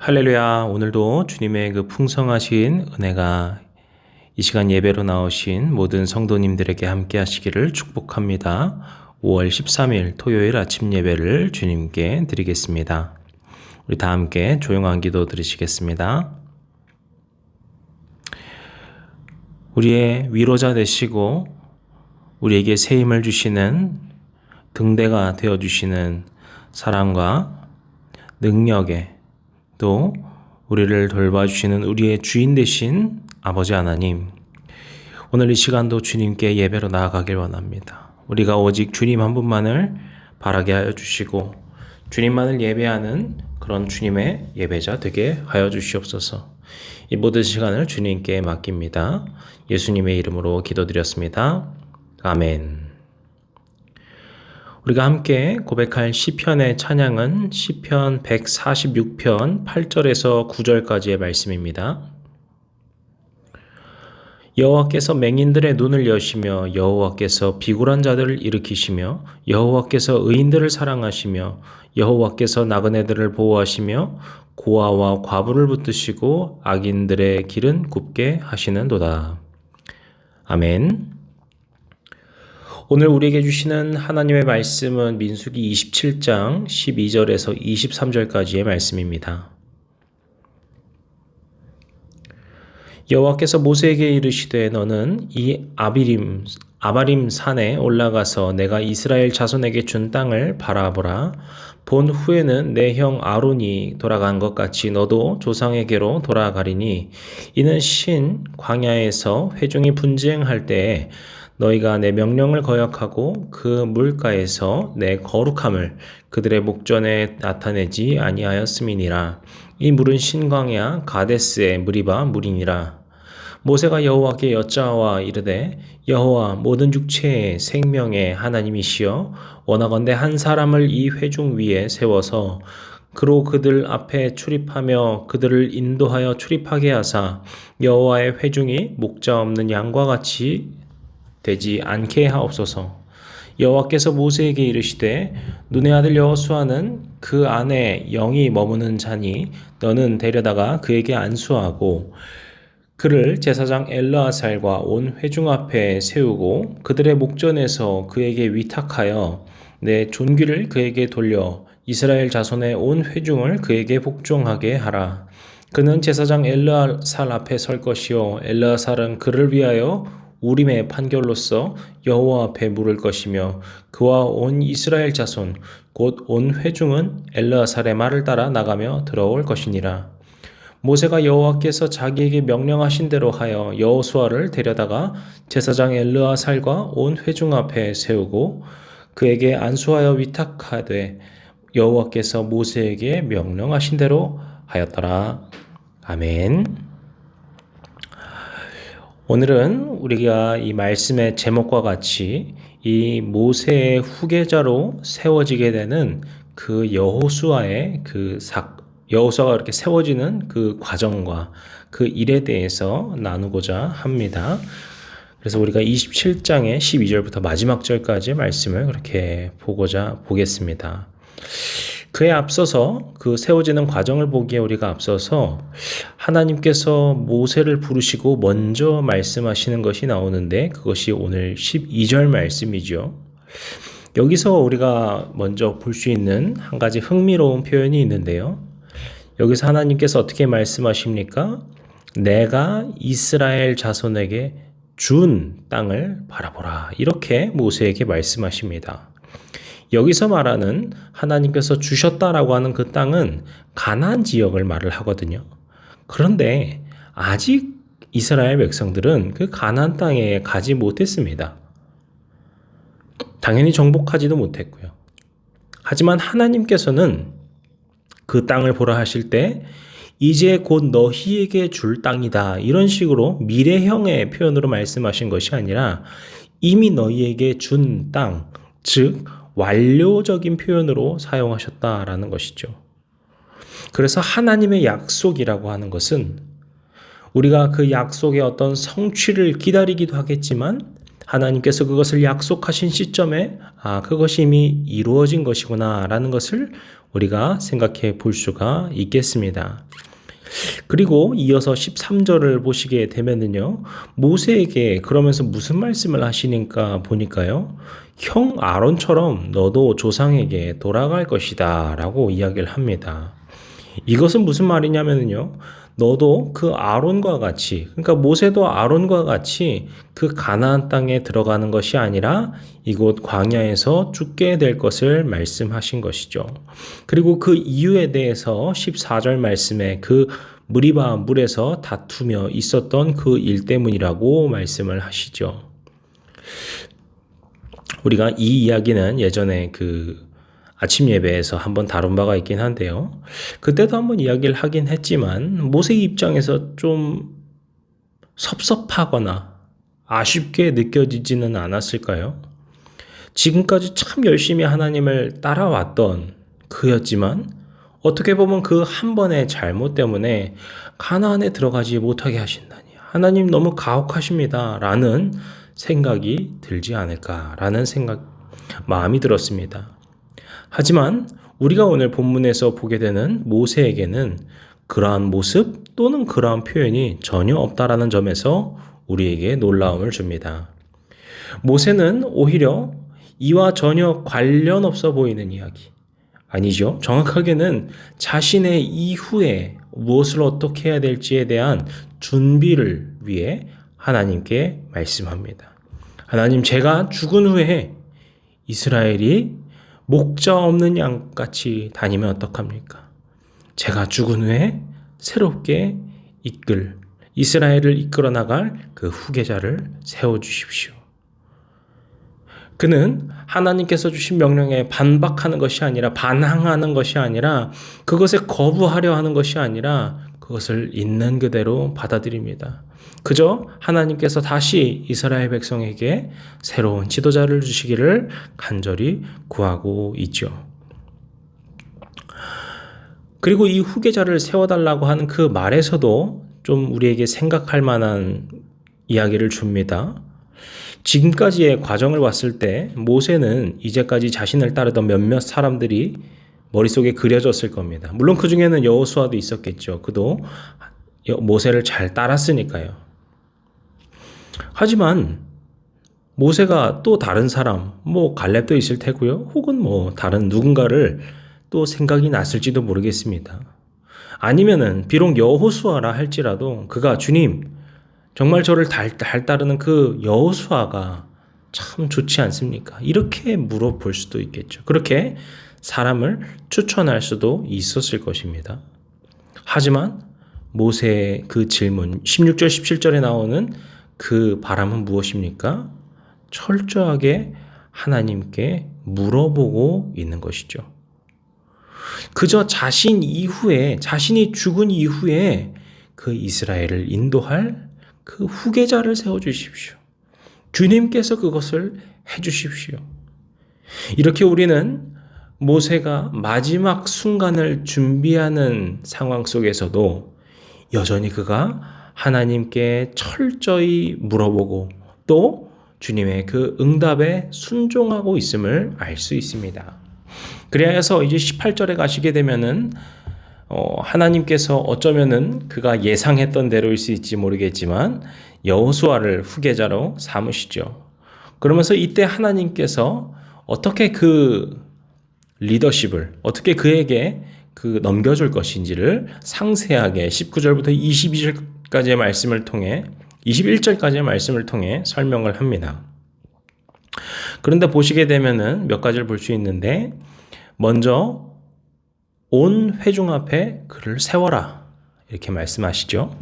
할렐루야. 오늘도 주님의 그 풍성하신 은혜가 이 시간 예배로 나오신 모든 성도님들에게 함께 하시기를 축복합니다. 5월 13일 토요일 아침 예배를 주님께 드리겠습니다. 우리 다 함께 조용한 기도 드리시겠습니다. 우리의 위로자 되시고 우리에게 새 힘을 주시는 등대가 되어주시는 사랑과 능력에 또 우리를 돌봐주시는 우리의 주인 되신 아버지 하나님, 오늘 이 시간도 주님께 예배로 나아가길 원합니다. 우리가 오직 주님 한 분만을 바라게 하여 주시고 주님만을 예배하는 그런 주님의 예배자 되게 하여 주시옵소서. 이 모든 시간을 주님께 맡깁니다. 예수님의 이름으로 기도드렸습니다. 아멘. 우리가 함께 고백할 시편의 찬양은 시편 146편 8절에서 9절까지의 말씀입니다. 여호와께서 맹인들의 눈을 여시며 여호와께서 비굴한 자들을 일으키시며 여호와께서 의인들을 사랑하시며 여호와께서 나그네들을 보호하시며 고아와 과부를 붙드시고 악인들의 길은 굽게 하시는도다. 아멘. 오늘 우리에게 주시는 하나님의 말씀은 민수기 27장 12절에서 23절까지의 말씀입니다. 여호와께서 모세에게 이르시되 너는 이 아바림 산에 올라가서 내가 이스라엘 자손에게 준 땅을 바라보라. 본 후에는 내 형 아론이 돌아간 것 같이 너도 조상에게로 돌아가리니 이는 신 광야에서 회중이 분쟁할 때에 너희가 내 명령을 거역하고 그 물가에서 내 거룩함을 그들의 목전에 나타내지 아니하였음이니라. 이 물은 신광야 가데스의 무리바 물이니라. 모세가 여호와께 여짜와 이르되 여호와 모든 육체의 생명의 하나님이시여 원하건대 한 사람을 이 회중 위에 세워서 그로 그들 앞에 출입하며 그들을 인도하여 출입하게 하사 여호와의 회중이 목자 없는 양과 같이 되지 않게 하옵소서. 여호와께서 모세에게 이르시되 눈의 아들 여호수아는 그 안에 영이 머무는 자니 너는 데려다가 그에게 안수하고 그를 제사장 엘르아살과 온 회중 앞에 세우고 그들의 목전에서 그에게 위탁하여 내 존귀를 그에게 돌려 이스라엘 자손의 온 회중을 그에게 복종하게 하라. 그는 제사장 엘르아살 앞에 설 것이요 엘르아살은 그를 위하여 우림의 판결로서 여호와 앞에 물을 것이며 그와 온 이스라엘 자손 곧 온 회중은 엘르아살의 말을 따라 나가며 들어올 것이니라. 모세가 여호와께서 자기에게 명령하신 대로 하여 여호수아를 데려다가 제사장 엘르아살과 온 회중 앞에 세우고 그에게 안수하여 위탁하되 여호와께서 모세에게 명령하신 대로 하였더라. 아멘. 오늘은 우리가 이 말씀의 제목과 같이 이 모세의 후계자로 세워지게 되는 그 여호수아의 여호수아가 이렇게 세워지는 그 과정과 그 일에 대해서 나누고자 합니다. 그래서 우리가 27장의 12절부터 마지막 절까지 말씀을 그렇게 보겠습니다. 그에 앞서서 그 세워지는 과정을 보기에 우리가 앞서서 하나님께서 모세를 부르시고 먼저 말씀하시는 것이 나오는데 그것이 오늘 12절 말씀이죠. 여기서 우리가 먼저 볼 수 있는 한 가지 흥미로운 표현이 있는데요. 여기서 하나님께서 어떻게 말씀하십니까? 내가 이스라엘 자손에게 준 땅을 바라보라. 이렇게 모세에게 말씀하십니다. 여기서 말하는 하나님께서 주셨다라고 하는 그 땅은 가나안 지역을 말을 하거든요. 그런데 아직 이스라엘 백성들은 그 가나안 땅에 가지 못했습니다. 당연히 정복하지도 못했고요. 하지만 하나님께서는 그 땅을 보라 하실 때 이제 곧 너희에게 줄 땅이다. 이런 식으로 미래형의 표현으로 말씀하신 것이 아니라 이미 너희에게 준 땅, 즉 완료적인 표현으로 사용하셨다라는 것이죠. 그래서 하나님의 약속이라고 하는 것은 우리가 그 약속의 어떤 성취를 기다리기도 하겠지만 하나님께서 그것을 약속하신 시점에 그것이 이미 이루어진 것이구나 라는 것을 우리가 생각해 볼 수가 있겠습니다. 그리고 이어서 13절을 보시게 되면은요, 모세에게 그러면서 무슨 말씀을 하시니까 보니까요, 형 아론처럼 너도 조상에게 돌아갈 것이다 라고 이야기를 합니다. 이것은 무슨 말이냐면요, 너도 그 아론과 같이, 그러니까 모세도 아론과 같이 그 가나안 땅에 들어가는 것이 아니라 이곳 광야에서 죽게 될 것을 말씀하신 것이죠. 그리고 그 이유에 대해서 14절 말씀에 그 무리바 물에서 다투며 있었던 그 일 때문이라고 말씀을 하시죠. 우리가 이 이야기는 예전에 그 아침 예배에서 한번 다룬 바가 있긴 한데요. 그때도 한번 이야기를 하긴 했지만 모세 입장에서 좀 섭섭하거나 아쉽게 느껴지지는 않았을까요? 지금까지 참 열심히 하나님을 따라왔던 그였지만 어떻게 보면 그 한 번의 잘못 때문에 가나안에 들어가지 못하게 하신다니 하나님 너무 가혹하십니다 라는 생각이 들지 않을까라는 마음이 들었습니다. 하지만 우리가 오늘 본문에서 보게 되는 모세에게는 그러한 모습 또는 그러한 표현이 전혀 없다라는 점에서 우리에게 놀라움을 줍니다. 모세는 오히려 이와 전혀 관련 없어 보이는 이야기, 아니죠. 정확하게는 자신의 이후에 무엇을 어떻게 해야 될지에 대한 준비를 위해 하나님께 말씀합니다. 하나님, 제가 죽은 후에 이스라엘이 목자 없는 양같이 다니면 어떡합니까? 제가 죽은 후에 새롭게 이스라엘을 이끌어 나갈 그 후계자를 세워주십시오. 그는 하나님께서 주신 명령에 반박하는 것이 아니라 반항하는 것이 아니라 그것에 거부하려 하는 것이 아니라 그것을 있는 그대로 받아들입니다. 그저 하나님께서 다시 이스라엘 백성에게 새로운 지도자를 주시기를 간절히 구하고 있죠. 그리고 이 후계자를 세워달라고 하는 그 말에서도 좀 우리에게 생각할 만한 이야기를 줍니다. 지금까지의 과정을 봤을 때 모세는 이제까지 자신을 따르던 몇몇 사람들이 머릿속에 그려졌을 겁니다. 물론 그 중에는 여호수아도 있었겠죠. 그도 모세를 잘 따랐으니까요. 하지만 모세가 또 다른 사람, 갈렙도 있을 테고요. 혹은 다른 누군가를 또 생각이 났을지도 모르겠습니다. 아니면은 비록 여호수아라 할지라도 그가 주님, 정말 저를 잘 따르는 그 여호수아가 참 좋지 않습니까? 이렇게 물어볼 수도 있겠죠. 그렇게 사람을 추천할 수도 있었을 것입니다. 하지만 모세의 그 질문, 16절, 17절에 나오는 그 바람은 무엇입니까? 철저하게 하나님께 물어보고 있는 것이죠. 그저 자신이 죽은 이후에 그 이스라엘을 인도할 그 후계자를 세워주십시오. 주님께서 그것을 해주십시오. 이렇게 우리는 모세가 마지막 순간을 준비하는 상황 속에서도 여전히 그가 하나님께 철저히 물어보고 또 주님의 그 응답에 순종하고 있음을 알 수 있습니다. 그래서 이제 18절에 가시게 되면은 하나님께서 어쩌면은 그가 예상했던 대로일 수 있지 모르겠지만 여호수아를 후계자로 삼으시죠. 그러면서 이때 하나님께서 어떻게 그 리더십을 어떻게 그에게 넘겨줄 것인지를 상세하게 19절부터 22절까지의 말씀을 통해 21절까지의 말씀을 통해 설명을 합니다. 그런데 보시게 되면은 몇 가지를 볼 수 있는데 먼저 온 회중 앞에 그를 세워라 이렇게 말씀하시죠.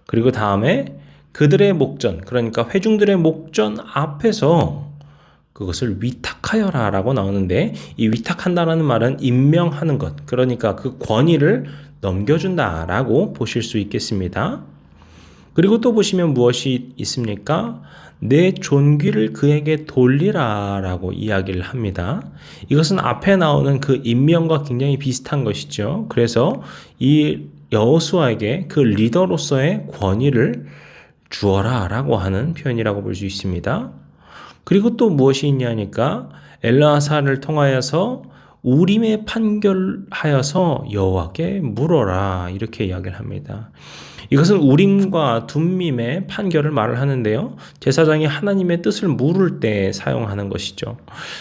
그리고 다음에 그들의 목전, 그러니까 회중들의 목전 앞에서 그것을 위탁하여라 라고 나오는데 이 위탁한다라는 말은 임명하는 것, 그러니까 그 권위를 넘겨준다 라고 보실 수 있겠습니다. 그리고 또 보시면 무엇이 있습니까? 내 존귀를 그에게 돌리라 라고 이야기를 합니다. 이것은 앞에 나오는 그 임명과 굉장히 비슷한 것이죠. 그래서 이 여호수아에게 그 리더로서의 권위를 주어라 라고 하는 표현이라고 볼 수 있습니다. 그리고 또 무엇이 있냐니까 엘르아사를 통하여서 우림에 판결하여서 여호와께 물어라 이렇게 이야기를 합니다. 이것은 우림과 둠밈의 판결을 말을 하는데요. 제사장이 하나님의 뜻을 물을 때 사용하는 것이죠.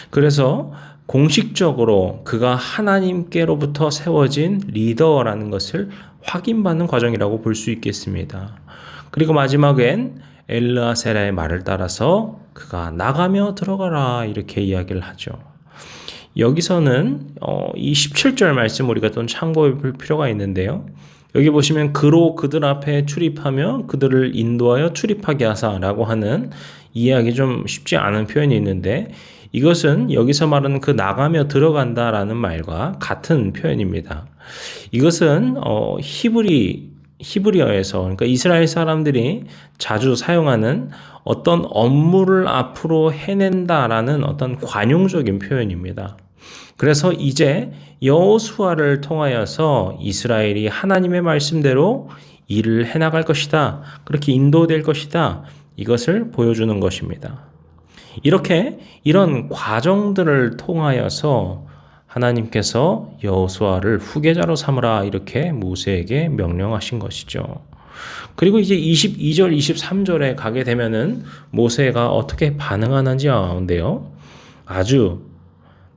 그래서 공식적으로 그가 하나님께로부터 세워진 리더라는 것을 확인받는 과정이라고 볼 수 있겠습니다. 그리고 마지막엔 엘르아세라의 말을 따라서 그가 나가며 들어가라 이렇게 이야기를 하죠. 여기서는 이 17절 말씀 우리가 좀 참고해 볼 필요가 있는데요. 여기 보시면 그로 그들 앞에 출입하며 그들을 인도하여 출입하게 하사라고 하는 이해하기 좀 쉽지 않은 표현이 있는데 이것은 여기서 말하는 그 나가며 들어간다라는 말과 같은 표현입니다. 이것은 히브리어에서 그러니까 이스라엘 사람들이 자주 사용하는 어떤 업무를 앞으로 해낸다라는 어떤 관용적인 표현입니다. 그래서 이제 여호수아를 통하여서 이스라엘이 하나님의 말씀대로 일을 해나갈 것이다. 그렇게 인도될 것이다. 이것을 보여주는 것입니다. 이렇게 이런 과정들을 통하여서 하나님께서 여호수아를 후계자로 삼으라 이렇게 모세에게 명령하신 것이죠. 그리고 이제 22절, 23절에 가게 되면은 모세가 어떻게 반응하는지인데요. 아주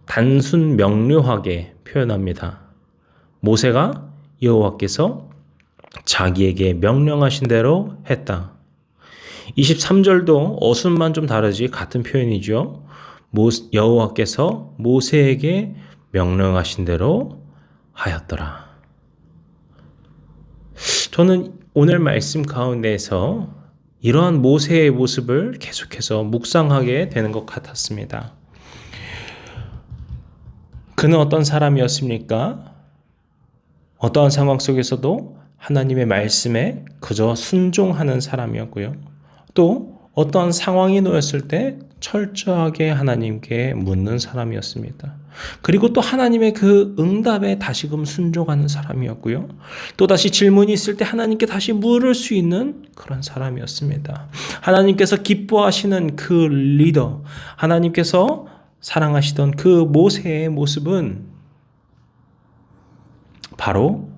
단순 명료하게 표현합니다. 모세가 여호와께서 자기에게 명령하신 대로 했다. 23절도 어순만 좀 다르지 같은 표현이죠. 여호와께서 모세에게 명령하신 대로 하였더라. 저는 오늘 말씀 가운데에서 이러한 모세의 모습을 계속해서 묵상하게 되는 것 같았습니다. 그는 어떤 사람이었습니까? 어떠한 상황 속에서도 하나님의 말씀에 그저 순종하는 사람이었고요. 또 어떠한 상황이 놓였을 때 철저하게 하나님께 묻는 사람이었습니다. 그리고 또 하나님의 그 응답에 다시금 순종하는 사람이었고요. 또다시 질문이 있을 때 하나님께 다시 물을 수 있는 그런 사람이었습니다. 하나님께서 기뻐하시는 그 리더, 하나님께서 사랑하시던 그 모세의 모습은 바로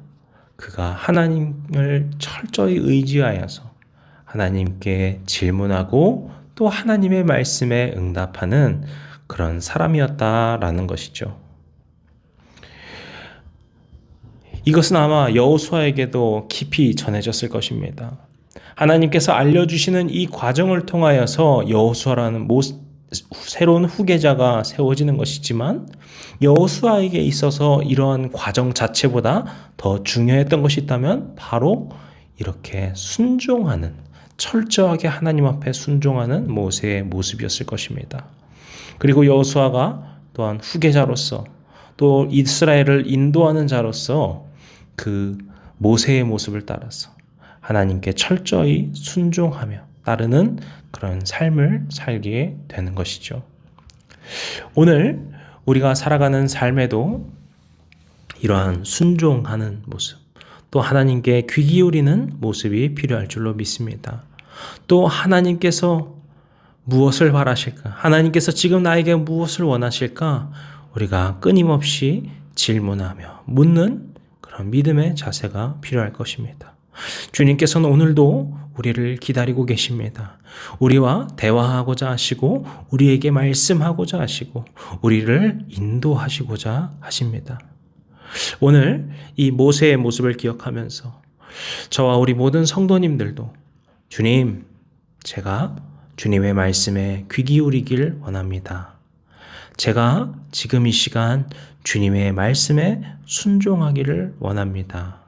그가 하나님을 철저히 의지하여서 하나님께 질문하고 또 하나님의 말씀에 응답하는 그런 사람이었다라는 것이죠. 이것은 아마 여호수아에게도 깊이 전해졌을 것입니다. 하나님께서 알려주시는 이 과정을 통하여서 여호수아라는 새로운 후계자가 세워지는 것이지만 여호수아에게 있어서 이러한 과정 자체보다 더 중요했던 것이 있다면 바로 이렇게 순종하는, 철저하게 하나님 앞에 순종하는 모세의 모습이었을 것입니다. 그리고 여호수아가 또한 후계자로서 또 이스라엘을 인도하는 자로서 그 모세의 모습을 따라서 하나님께 철저히 순종하며 따르는 그런 삶을 살게 되는 것이죠. 오늘 우리가 살아가는 삶에도 이러한 순종하는 모습, 또 하나님께 귀 기울이는 모습이 필요할 줄로 믿습니다. 또 하나님께서 무엇을 바라실까? 하나님께서 지금 나에게 무엇을 원하실까? 우리가 끊임없이 질문하며 묻는 그런 믿음의 자세가 필요할 것입니다. 주님께서는 오늘도 우리를 기다리고 계십니다. 우리와 대화하고자 하시고 우리에게 말씀하고자 하시고 우리를 인도하시고자 하십니다. 오늘 이 모세의 모습을 기억하면서 저와 우리 모든 성도님들도 주님, 제가 주님의 말씀에 귀 기울이길 원합니다. 제가 지금 이 시간 주님의 말씀에 순종하기를 원합니다.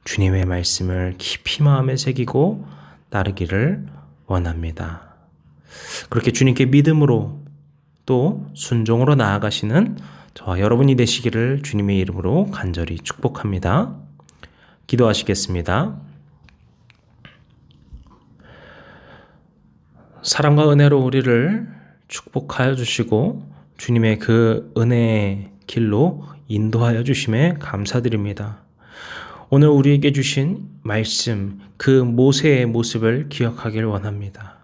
주님의 말씀을 깊이 마음에 새기고 따르기를 원합니다. 그렇게 주님께 믿음으로 또 순종으로 나아가시는 저와 여러분이 되시기를 주님의 이름으로 간절히 축복합니다. 기도하시겠습니다. 사랑과 은혜로 우리를 축복하여 주시고 주님의 그 은혜의 길로 인도하여 주심에 감사드립니다. 오늘 우리에게 주신 말씀, 그 모세의 모습을 기억하길 원합니다.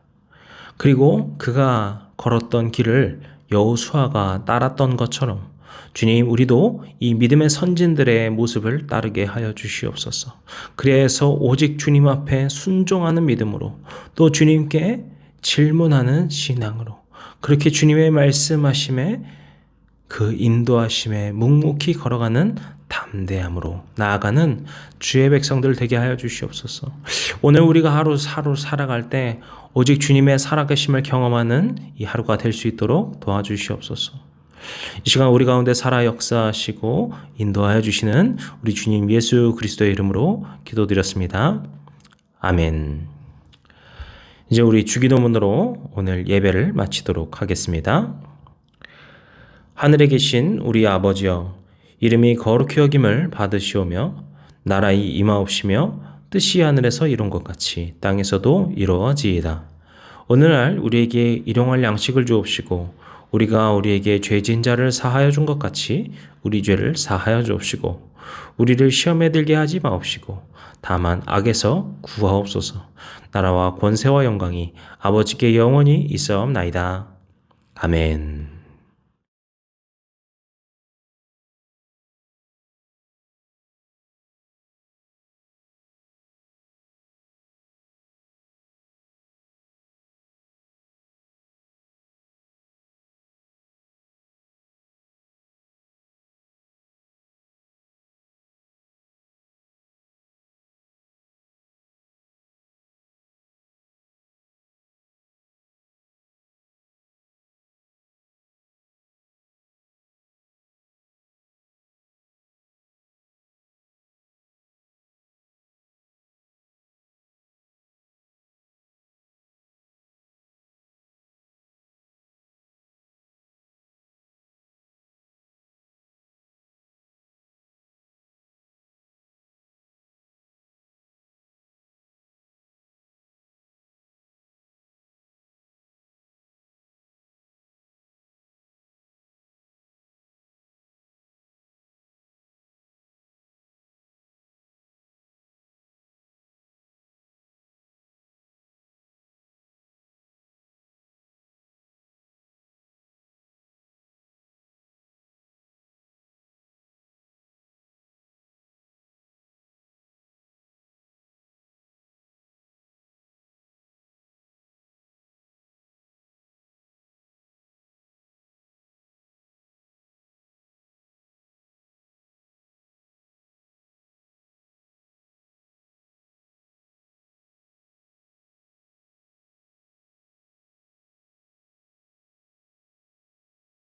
그리고 그가 걸었던 길을 여호수아가 따랐던 것처럼 주님, 우리도 이 믿음의 선진들의 모습을 따르게 하여 주시옵소서. 그래서 오직 주님 앞에 순종하는 믿음으로, 또 주님께 질문하는 신앙으로, 그렇게 주님의 말씀하심에 그 인도하심에 묵묵히 걸어가는 담대함으로 나아가는 주의 백성들 되게 하여 주시옵소서. 오늘 우리가 하루 살아갈 때 오직 주님의 살아계심을 경험하는 이 하루가 될 수 있도록 도와주시옵소서. 이 시간 우리 가운데 살아 역사하시고 인도하여 주시는 우리 주님 예수 그리스도의 이름으로 기도드렸습니다. 아멘. 이제 우리 주기도문으로 오늘 예배를 마치도록 하겠습니다. 하늘에 계신 우리 아버지여, 이름이 거룩히 여김을 받으시오며 나라의 임하옵시며 뜻이 하늘에서 이룬 것 같이 땅에서도 이루어지이다. 오늘날 우리에게 일용할 양식을 주옵시고 우리가 우리에게 죄진 자를 사하여 준 것 같이 우리 죄를 사하여 주옵시고 우리를 시험에 들게 하지 마옵시고 다만 악에서 구하옵소서. 나라와 권세와 영광이 아버지께 영원히 있사옵나이다. 아멘.